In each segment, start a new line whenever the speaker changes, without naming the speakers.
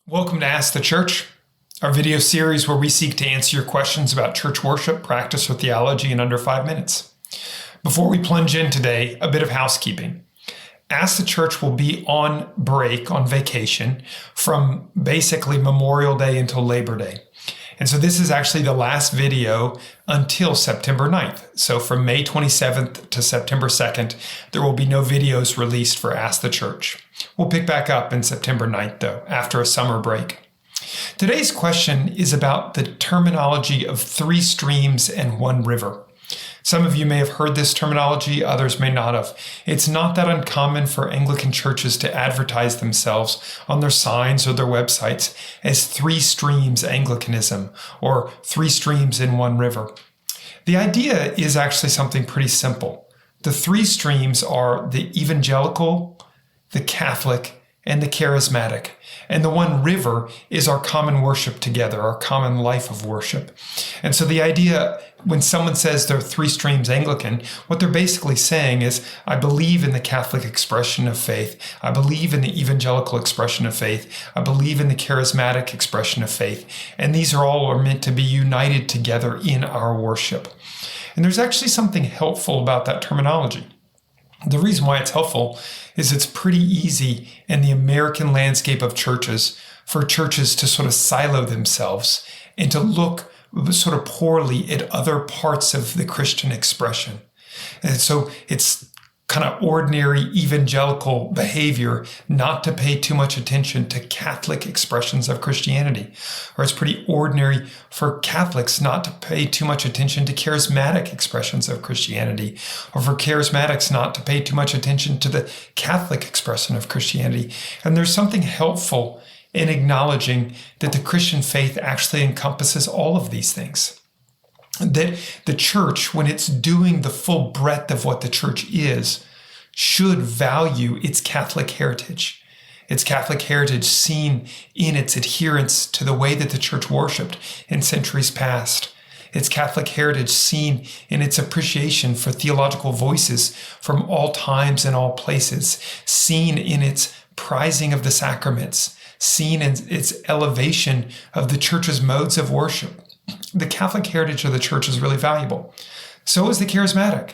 Welcome to Ask the Church, our video series where we seek to answer your questions about church worship, practice, or theology in under 5 minutes. Before we plunge in today, a bit of housekeeping. Ask the Church will be on break, on vacation, from basically Memorial Day until Labor Day. And so this is actually the last video until September 9th. So from May 27th to September 2nd, there will be no videos released for Ask the Church. We'll pick back up in September 9th, though, after a summer break. Today's question is about the terminology of 3 streams and 1 river. Some of you may have heard this terminology, others may not have. It's not that uncommon for Anglican churches to advertise themselves on their signs or their websites as 3 Streams Anglicanism or 3 streams in 1 river. The idea is actually something pretty simple. The 3 streams are the Evangelical, the Catholic, and the Charismatic. And the 1 river is our common worship together, our common life of worship. And so the idea, when someone says they're 3 streams Anglican, what they're basically saying is, I believe in the Catholic expression of faith. I believe in the Evangelical expression of faith. I believe in the Charismatic expression of faith. And these are meant to be united together in our worship. And there's actually something helpful about that terminology. The reason why it's helpful is it's pretty easy in the American landscape of churches for churches to sort of silo themselves and to look sort of poorly at other parts of the Christian expression. And so it's kind of ordinary evangelical behavior not to pay too much attention to Catholic expressions of Christianity. Or it's pretty ordinary for Catholics not to pay too much attention to charismatic expressions of Christianity. Or for charismatics not to pay too much attention to the Catholic expression of Christianity. And there's something helpful in acknowledging that the Christian faith actually encompasses all of these things. That the church, when it's doing the full breadth of what the church is, should value its Catholic heritage. Its Catholic heritage seen in its adherence to the way that the church worshiped in centuries past. Its Catholic heritage seen in its appreciation for theological voices from all times and all places, seen in its prizing of the sacraments, seen in its elevation of the church's modes of worship. The Catholic heritage of the church is really valuable. So is the charismatic,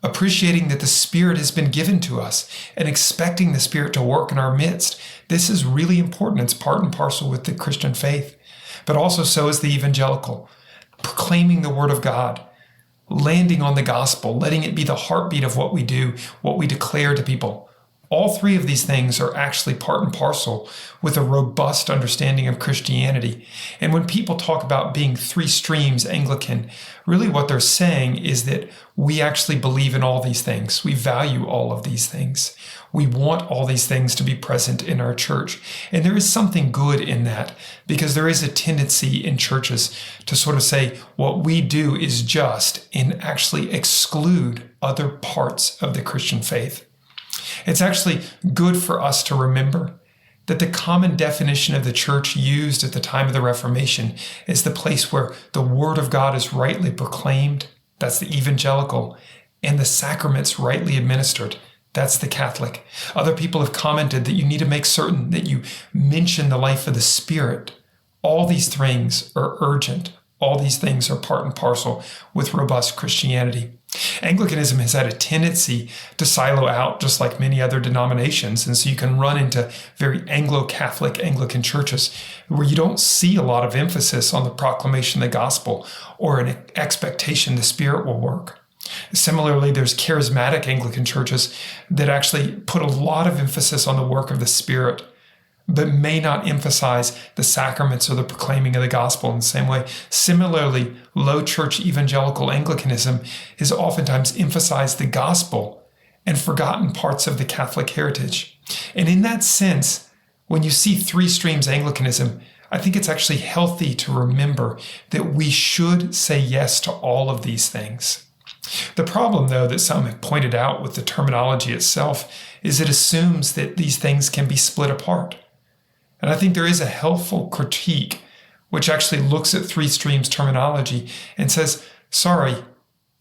appreciating that the Spirit has been given to us and expecting the Spirit to work in our midst. This is really important. It's part and parcel with the Christian faith. But also so is the evangelical, proclaiming the Word of God, landing on the gospel, letting it be the heartbeat of what we do, what we declare to people. All 3 of these things are actually part and parcel with a robust understanding of Christianity. And when people talk about being 3 streams Anglican, really what they're saying is that we actually believe in all these things. We value all of these things. We want all these things to be present in our church. And there is something good in that, because there is a tendency in churches to sort of say what we do is just and actually exclude other parts of the Christian faith. It's actually good for us to remember that the common definition of the church used at the time of the Reformation is the place where the Word of God is rightly proclaimed, that's the evangelical, and the sacraments rightly administered, that's the Catholic. Other people have commented that you need to make certain that you mention the life of the Spirit. All these things are urgent. All these things are part and parcel with robust Christianity. Anglicanism has had a tendency to silo out just like many other denominations. And so you can run into very Anglo-Catholic Anglican churches where you don't see a lot of emphasis on the proclamation of the gospel or an expectation the Spirit will work. Similarly, there's charismatic Anglican churches that actually put a lot of emphasis on the work of the Spirit, but may not emphasize the sacraments or the proclaiming of the gospel in the same way. Similarly, low church evangelical Anglicanism has oftentimes emphasized the gospel and forgotten parts of the Catholic heritage. And in that sense, when you see 3 streams Anglicanism, I think it's actually healthy to remember that we should say yes to all of these things. The problem, though, that some have pointed out with the terminology itself is it assumes that these things can be split apart. And I think there is a helpful critique which actually looks at 3 streams terminology and says, sorry,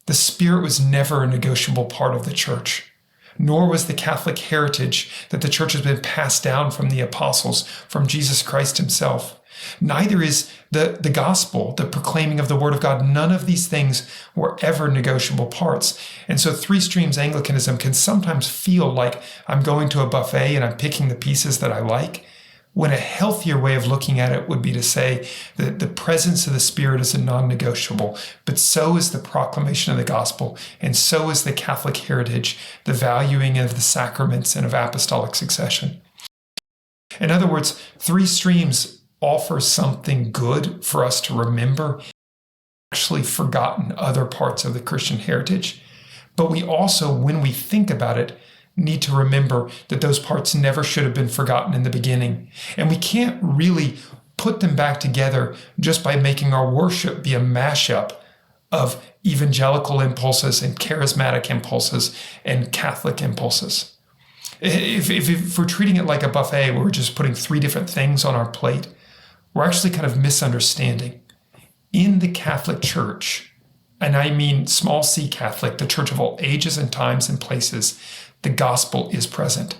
the Spirit was never a negotiable part of the church. nor was the Catholic heritage that the church has been passed down from the apostles, from Jesus Christ himself. Neither is the gospel, the proclaiming of the word of God. None of these things were ever negotiable parts. And so Three Streams Anglicanism can sometimes feel like I'm going to a buffet and I'm picking the pieces that I like, when a healthier way of looking at it would be to say that the presence of the Spirit is a non-negotiable, but so is the proclamation of the gospel, and so is the Catholic heritage, the valuing of the sacraments and of apostolic succession. In other words, Three Streams offers something good for us to remember, actually forgotten other parts of the Christian heritage. But we also, when we think about it, need to remember that those parts never should have been forgotten in the beginning. And we can't really put them back together just by making our worship be a mashup of evangelical impulses and charismatic impulses and Catholic impulses. If we're treating it like a buffet where we're just putting three different things on our plate, we're actually kind of misunderstanding. In the Catholic Church, and I mean small c Catholic, the church of all ages and times and places, the gospel is present.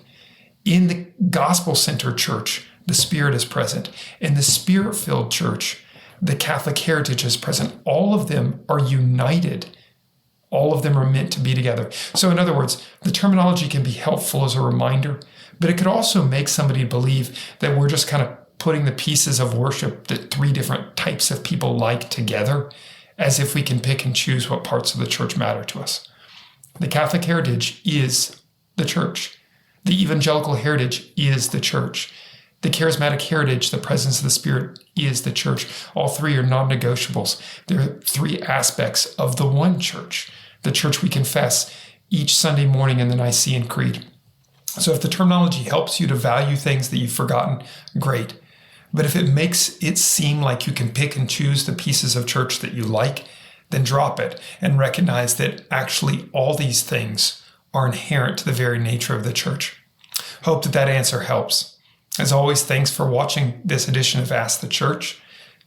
In the gospel-centered church, the Spirit is present. In the Spirit-filled church, the Catholic heritage is present. All of them are united. All of them are meant to be together. So in other words, the terminology can be helpful as a reminder, but it could also make somebody believe that we're just kind of putting the pieces of worship that three different types of people like together, as if we can pick and choose what parts of the church matter to us. The Catholic heritage is the church. The evangelical heritage is the church. The charismatic heritage, the presence of the Spirit, is the church. All three are non-negotiables. They're three aspects of the one church, the church we confess each Sunday morning in the Nicene Creed. So if the terminology helps you to value things that you've forgotten, great. But if it makes it seem like you can pick and choose the pieces of church that you like, then drop it and recognize that actually all these things are inherent to the very nature of the church. Hope that answer helps. As always, thanks for watching this edition of Ask the Church.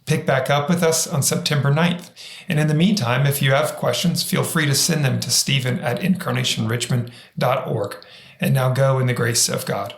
Pick back up with us on September 9th. And in the meantime, if you have questions, feel free to send them to Stephen@incarnationrichmond.org. And now go in the grace of God.